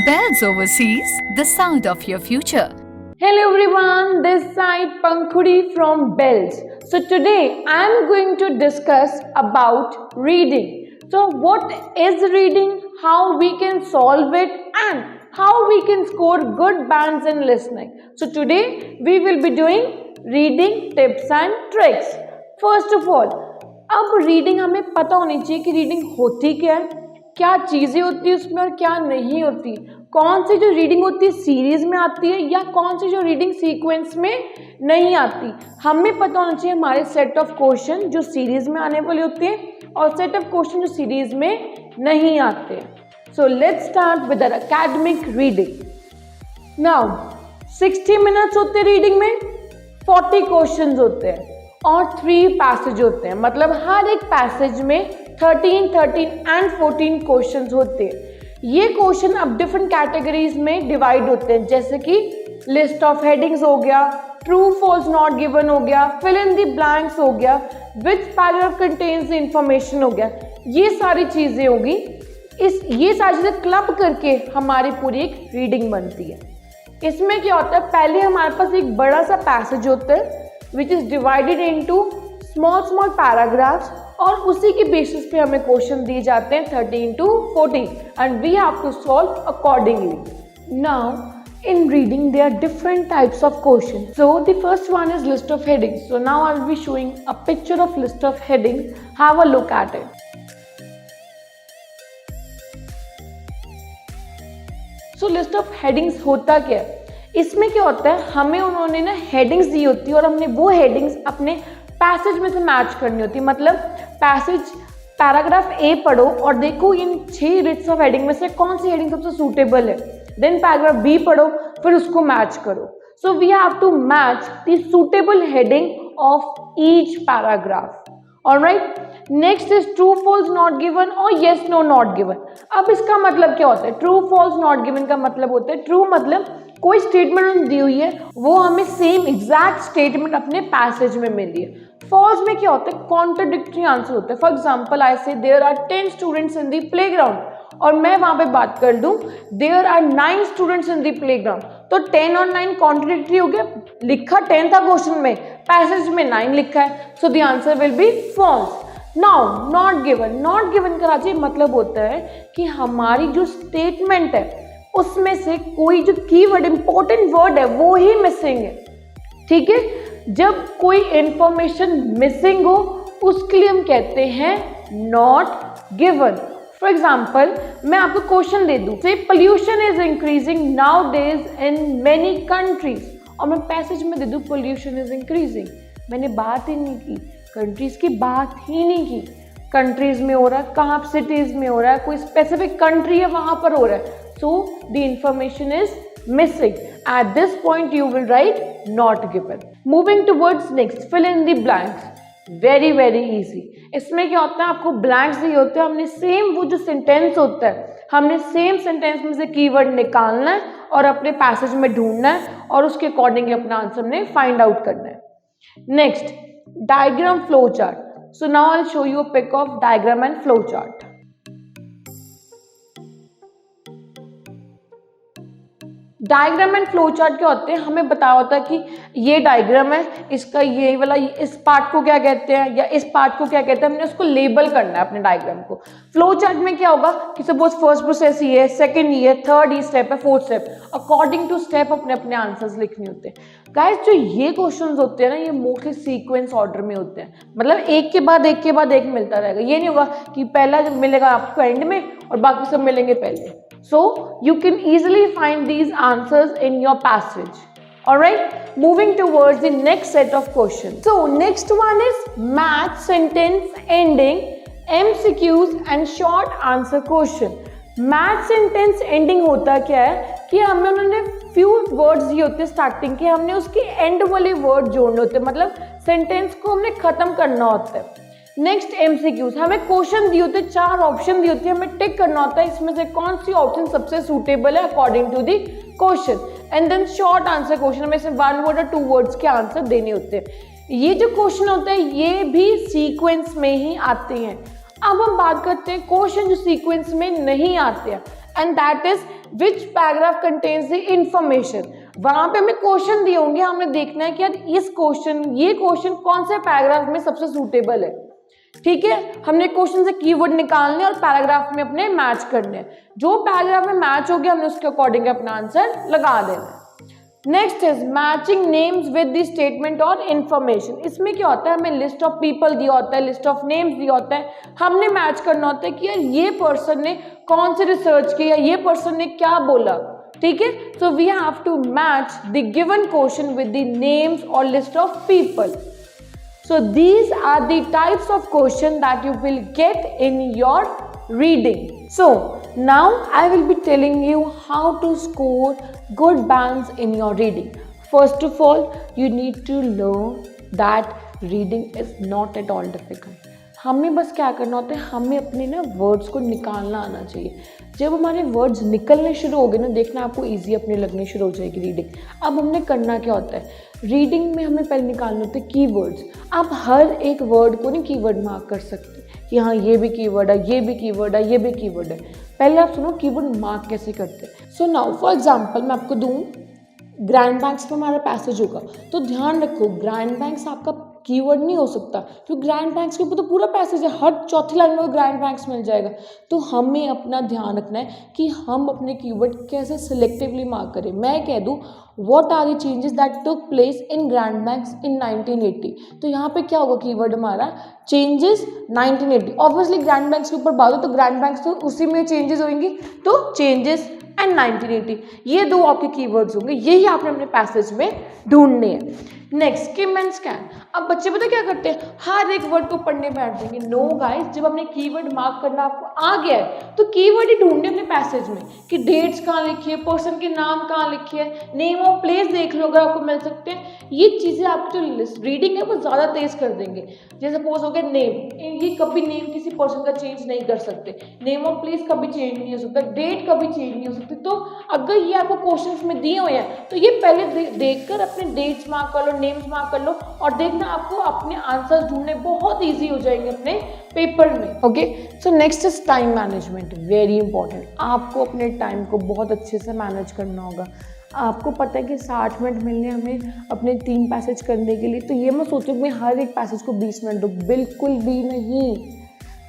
Bells Overseas, the sound of your future. Hello everyone, this side Pankhuri from Bells. So today I am going to discuss about reading. So what is reading, how we can solve it and how we can score good bands in listening. So today we will be doing reading tips and tricks. First of all, अब reading हमें पता होनी चाहिए कि reading होती क्या है, क्या चीज़ें होती है उसमें और क्या नहीं होती, कौन सी जो रीडिंग होती है सीरीज में आती है या कौन सी जो रीडिंग सीक्वेंस में नहीं आती. हमें पता होना चाहिए हमारे सेट ऑफ क्वेश्चन जो सीरीज में आने वाले होते हैं और सेट ऑफ क्वेश्चन जो सीरीज में नहीं आते. So let's start with our academic reading. Now 60 minutes होते हैं रीडिंग में, 40 क्वेश्चंस होते हैं और 3 पैसेज होते हैं. मतलब हर एक पैसेज में 13 एंड 14 क्वेश्चंस होते हैं. ये क्वेश्चन अब डिफरेंट कैटेगरीज में डिवाइड होते हैं, जैसे कि लिस्ट ऑफ हेडिंग्स हो गया, ट्रू फॉल्स नॉट गिवन हो गया, फिल इन द ब्लैंक्स हो गया, विच पैराग्राफ कंटेन्स द इंफॉर्मेशन हो गया. ये सारी चीज़ें होगी. ये सारी चीज़ें क्लब करके हमारी पूरी एक रीडिंग बनती है. इसमें क्या होता है, पहले हमारे पास एक बड़ा सा पैसेज होता है which is divided into small paragraphs और उसी के बेसिस पे हमें क्वेश्चन दिए जाते हैं 13 to 14 and we have to solve accordingly. Now in reading there are different types of questions. So the first one is list of headings. So now I will be showing a picture of list of headings. Have a look at it. So list of headings होता क्या है, इसमें क्या होता है, हमें उन्होंने ना हेडिंग्स दी होती है और हमने वो हेडिंग्स अपने पैसेज में से मैच करनी होती है. मतलब पैसेज पैराग्राफ ए पढ़ो और देखो इन 6 लिस्ट्स ऑफ हेडिंग में से कौन सी हेडिंग सबसे सूटेबल है. देन पैराग्राफ बी पढ़ो, फिर उसको मैच करो. So we have to match the suitable heading of each paragraph. Alright, next is true false not given और येस नो नॉट गिवन. अब इसका मतलब क्या होता है, ट्रू फॉल्स नॉट गिवन का मतलब होता है, ट्रू मतलब कोई स्टेटमेंट दी हुई है वो हमें सेम एग्जैक्ट स्टेटमेंट अपने पैसेज में मिली है. फॉल्स में क्या होता है, कॉन्ट्रडिक्टरी आंसर होता है. For example I say there are 10 students in the playground और मैं वहां पे बात कर दूं there are 9 students in the playground, तो 10 और 9 कॉन्ट्रडिक्टरी हो गया. लिखा 10 था क्वेश्चन में, पैसेज में 9 लिखा है, so the answer will be false. Now not given का मतलब होता है कि हमारी जो स्टेटमेंट है उसमें से कोई जो कीवर्ड इंपॉर्टेंट वर्ड है वो ही मिसिंग है. ठीक है, जब कोई इंफॉर्मेशन मिसिंग हो उसके लिए हम कहते हैं नॉट गिवन. फॉर एग्जाम्पल मैं आपको क्वेश्चन दे दूं, से pollution is increasing now days in many countries और मैं पैसेज में दे दूं पोल्यूशन इज इंक्रीजिंग. मैंने बात ही नहीं की, कंट्रीज की बात ही नहीं की. कंट्रीज में हो रहा है, कहाँ सिटीज में हो रहा है, कोई स्पेसिफिक कंट्री है वहां पर हो रहा है. So the information is missing. At this point you will write not given. Moving towards next, fill in the blanks. Very easy. इसमें क्या होता है, आपको blanks दिए होते हैं, हमने सेम वो जो सेंटेंस होता है हमने सेम सेंटेंस में से कीवर्ड निकालना है और अपने पैसेज में ढूंढना है और उसके अकॉर्डिंगली अपना आंसर हमने फाइंड आउट करना है. Next, diagram flow chart. So now I'll show you a pic of diagram and flow chart. Diagram and flow chart क्या होते हैं, हमें बताया होता है कि ये डायग्राम है, इसका ये वाला इस पार्ट को क्या कहते हैं या इस पार्ट को क्या कहते हैं, हमने उसको लेबल करना है अपने डायग्राम को. फ्लो चार्ट में क्या होगा कि सपोज फर्स्ट प्रोसेस ये है, सेकंड ये है, थर्ड ये स्टेप है, fourth step, according to step अपने अपने आंसर्स लिखने होते हैं. गाइस जो ये क्वेश्चंस होते हैं ना, ये मोस्टली सीक्वेंस ऑर्डर में होते हैं. मतलब एक के बाद एक मिलता रहेगा. ये नहीं होगा कि पहला जब मिलेगा आपको एंड में और बाकी सब मिलेंगे पहले. So you can easily find these answers in your passage. Alright, moving towards the next set of questions. So next one is match sentence ending, MCQs and short answer question. Match sentence ending होता क्या है कि हमें उन्होंने few words दिए होते हैं starting के, हमने उसके एंड वाले वर्ड जोड़ने होते हैं, मतलब सेंटेंस को हमने खत्म करना होता है. नेक्स्ट एमसीक्यूज, हमें क्वेश्चन दिए होते हैं, 4 ऑप्शन दिए होते हैं, हमें टिक करना होता है इसमें से कौन सी ऑप्शन सबसे सूटेबल है according to the question. And then short answer question, हमें इसमें 1 वर्ड और 2 वर्ड्स के आंसर देने होते हैं. ये जो क्वेश्चन होते हैं ये भी सीक्वेंस में ही आते हैं. अब हम बात करते हैं क्वेश्चन जो सीक्वेंस में नहीं आते हैं, and that is which paragraph contains the information, वहां पे हमें क्वेश्चन दिए होंगे, हमने देखना है कि यार ये क्वेश्चन कौन से पैराग्राफ में सबसे सूटेबल है। ठीक है, हमने क्वेश्चन से कीवर्ड निकालने और पैराग्राफ में अपने मैच करने, जो पैराग्राफ में मैच हो गया हमने उसके अकॉर्डिंग अपना आंसर लगा देना। Next is matching names with the statement और इन्फॉर्मेशन। इसमें क्या होता है, हमें लिस्ट ऑफ पीपल दिया होता है, लिस्ट ऑफ नेम्स दिया होता है, हमने मैच करना होता है कि यार ये पर्सन ने कौन से रिसर्च किया, ये पर्सन ने क्या बोला। ठीक है, so we have to match the given question with the names और list of people. So these are the types of question that you will get in your reading. So now I will be telling you how to score good bands in your reading. First of all, you need to learn that reading is not at all difficult. हमें बस क्या करना होता है, हमें अपने ना words को निकालना आना चाहिए। जब हमारे वर्ड्स निकलने शुरू हो गए ना, देखना आपको इजी अपने लगने शुरू हो जाएगी रीडिंग। अब हमने करना क्या होता है, रीडिंग में हमें पहले निकालने होते हैं कीवर्ड्स। आप हर एक वर्ड को नहीं कीवर्ड मार्क कर सकते कि हाँ ये भी कीवर्ड है, ये भी कीवर्ड है, ये भी कीवर्ड है। पहले आप सुनो कीवर्ड मार्क कैसे करते हैं। सो नाउ फॉर एग्जाम्पल मैं आपको दूँ, ग्रैंड बैंक्स पे हमारा पैसेज होगा, तो ध्यान रखो ग्रैंड बैंक्स आपका कीवर्ड नहीं हो सकता, क्योंकि ग्रैंड बैंक्स के ऊपर तो पूरा पैसेज है, हर चौथी लाइन में ग्रैंड बैंक्स मिल जाएगा। तो हमें अपना ध्यान रखना है कि हम अपने कीवर्ड कैसे सिलेक्टिवली मार्क करें। मैं कह दूँ what are the changes that took place in Grand Banks in 1980, तो यहाँ पे क्या होगा कीवर्ड हमारा चेंजेस 1980। ऑब्वियसली ग्रैंड बैंक्स के ऊपर बात हो तो ग्रैंड बैंक्स तो उसी में चेंजेस होंगी, तो चेंजेस एंड 1980, ये दो आपके कीवर्ड्स होंगे, यही आपने अपने पैसेज में ढूंढने हैं। Next scheme and scan. अब बच्चे पता क्या करते हैं, हर एक वर्ड को पढ़ने बैठ जाएंगे। नो गाइस, जब हमने कीवर्ड मार्क करना आपको आ गया है तो कीवर्ड ही ढूंढने अपने पैसेज में कि डेट्स कहाँ लिखी है, पर्सन के नाम कहाँ लिखे है, नेम ऑफ प्लेस देख लो अगर आपको मिल सकते हैं। ये चीज़ें आपकी जो रीडिंग है वो ज़्यादा तेज कर देंगे। जैसे सपोज हो गया नेम, ये कभी नेम किसी पर्सन का चेंज नहीं कर सकते, नेम ऑफ प्लेस कभी चेंज नहीं हो सकता, डेट कभी चेंज नहीं हो सकती। तो अगर ये आपको क्वेश्चंस में दिए हुए हैं तो ये पहले देखकर अपने डेट्स मार्क कर लो, नेम्स मार्क कर लो, और देखना आपको अपने आंसर्स ढूंढने बहुत इजी हो जाएंगे अपने पेपर में। Okay, so next is time management, very important. आपको अपने टाइम को बहुत अच्छे से मैनेज करना होगा। आपको पता है कि 60 मिनट मिलने हमें अपने 3 पैसेज करने के लिए, तो ये मैं सोचूं कि मैं हर एक पैसेज को 20 मिनट दूँ, बिल्कुल भी नहीं।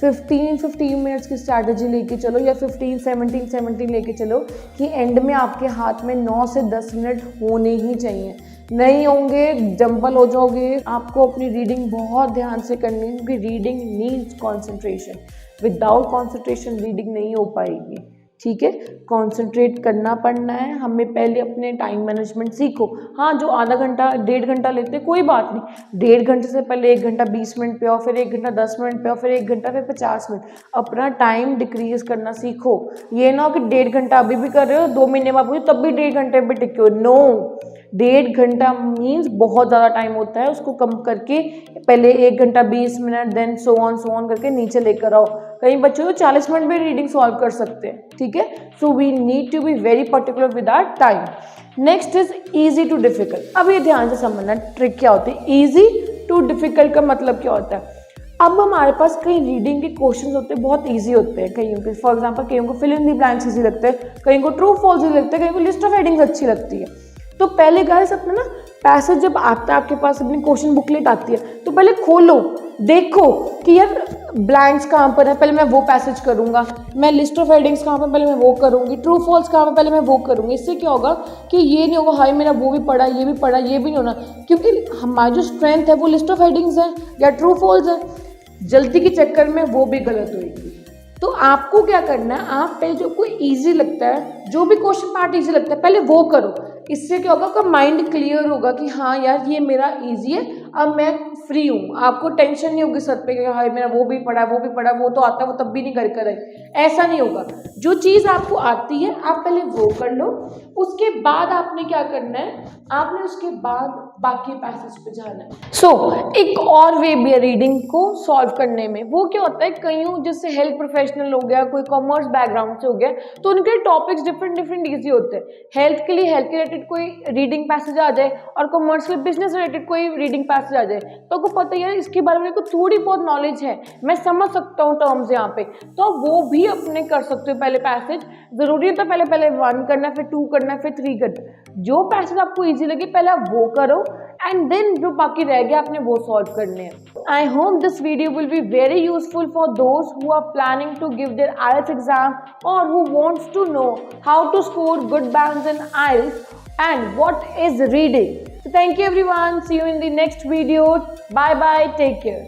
15 मिनट्स की स्ट्रैटेजी लेके चलो, या 15-17 लेके चलो कि एंड में आपके हाथ में 9 से 10 मिनट होने ही चाहिए। नहीं होंगे जंबल हो जाओगे। आपको अपनी रीडिंग बहुत ध्यान से करनी है, क्योंकि reading needs concentration. Without concentration reading नहीं हो पाएगी। ठीक है, कंसंट्रेट करना पड़ना है। हमें पहले अपने टाइम मैनेजमेंट सीखो। हाँ, जो आधा घंटा 1.5 घंटा लेते कोई बात नहीं, 1.5 घंटे से पहले 1 घंटा 20 मिनट पे आओ, फिर 1 घंटा 10 मिनट पे आओ, फिर 1 घंटा, फिर 50 मिनट। अपना टाइम डिक्रीज करना सीखो। ये ना हो कि 1.5 घंटा अभी भी कर रहे हो, 2 महीने बाद तब भी 1.5 घंटे पे टिके हो। नो, 1.5 घंटा मीन्स बहुत ज़्यादा टाइम होता है, उसको कम करके पहले 1 घंटा 20 मिनट, देन सो ऑन करके नीचे लेकर आओ। कई बच्चों को 40 मिनट में रीडिंग सॉल्व कर सकते हैं। ठीक है, so we need to be very particular with our time. Next is easy to difficult. अब ये ध्यान से समझना ट्रिक क्या होती है। इजी टू डिफिकल्ट का मतलब क्या होता है, अब हमारे पास कई रीडिंग के क्वेश्चंस होते हैं, बहुत इजी होते हैं कईयों के। फॉर एग्जांपल कईयों को fill in the blanks easy लगते हैं, कईयों को ट्रू फॉल्स इजी लगता है, कईयों को लिस्ट ऑफ हेडिंग्स अच्छी लगती है। तो पहले गाइस अपना ना पैसेज जब आता है आपके पास, अपनी क्वेश्चन बुकलेट आती है, तो पहले खोलो, देखो कि यार ब्लैंक्स कहाँ पर है, पहले मैं वो पैसेज करूँगा। मैं लिस्ट ऑफ हेडिंग्स कहाँ पर, पहले मैं वो करूँगी। ट्रू फॉल्स कहाँ पर, पहले मैं वो करूँगी। इससे क्या होगा कि ये नहीं होगा हाय मेरा वो भी पढ़ा, ये भी पढ़ा, ये भी नहीं होना, क्योंकि हमारी जो स्ट्रेंथ है वो लिस्ट ऑफ हेडिंग्स है या ट्रू फॉल्स है। जल्दी के चक्कर में वो भी गलत होगी। तो आपको क्या करना है, आप पहले जो कोई इजी लगता है, जो भी क्वेश्चन पार्ट इजी लगता है पहले वो करो। इससे क्या होगा, आपका माइंड क्लियर होगा कि हाँ यार ये मेरा इजी है, अब मैं फ्री हूँ। आपको टेंशन नहीं होगी सर पे कि हाँ मेरा वो भी पढ़ा, वो भी पढ़ा, वो तो आता है, वो तब भी नहीं कर ऐसा नहीं होगा। जो चीज़ आपको आती है आप पहले वो कर लो, उसके बाद आपने क्या करना है, आपने उसके बाद बाकी पैसेज पे जाना है। सो एक और वे भी है रीडिंग को सॉल्व करने में। वो क्या होता है, कईयों जैसे हेल्थ प्रोफेशनल हो गया, कोई कॉमर्स बैकग्राउंड से हो गया, तो उनके टॉपिक्स डिफरेंट ईजी होते हैं। हेल्थ के लिए हेल्थ के रिलेटेड कोई रीडिंग पैसेज आ जाए, और कॉमर्स के बिजनेस रिलेटेड कोई रीडिंग पैसेज पैसेज आ जाए, तो आपको पता है यार इसके बारे में को थोड़ी बहुत नॉलेज है, मैं समझ सकता हूँ टर्म्स यहाँ पे, तो वो भी अपने कर सकते हो पहले पैसेज। जरूरी होता है पहले 1 करना, फिर 2 करना, फिर 3 करना। जो पैसेज आपको ईजी लगे पहले आप वो करो, एंड देन जो बाकी रह गया आपने वो सॉल्व करने हैं। I hope this video will be very useful for those who are planning to give their IELTS exam और who wants to know how to score good bands in IELTS and what is reading. So thank you everyone. See you in the next video. Bye bye. Take care.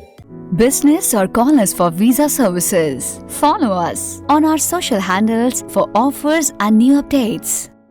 Business or call us for visa services. Follow us on our social handles for offers and new updates.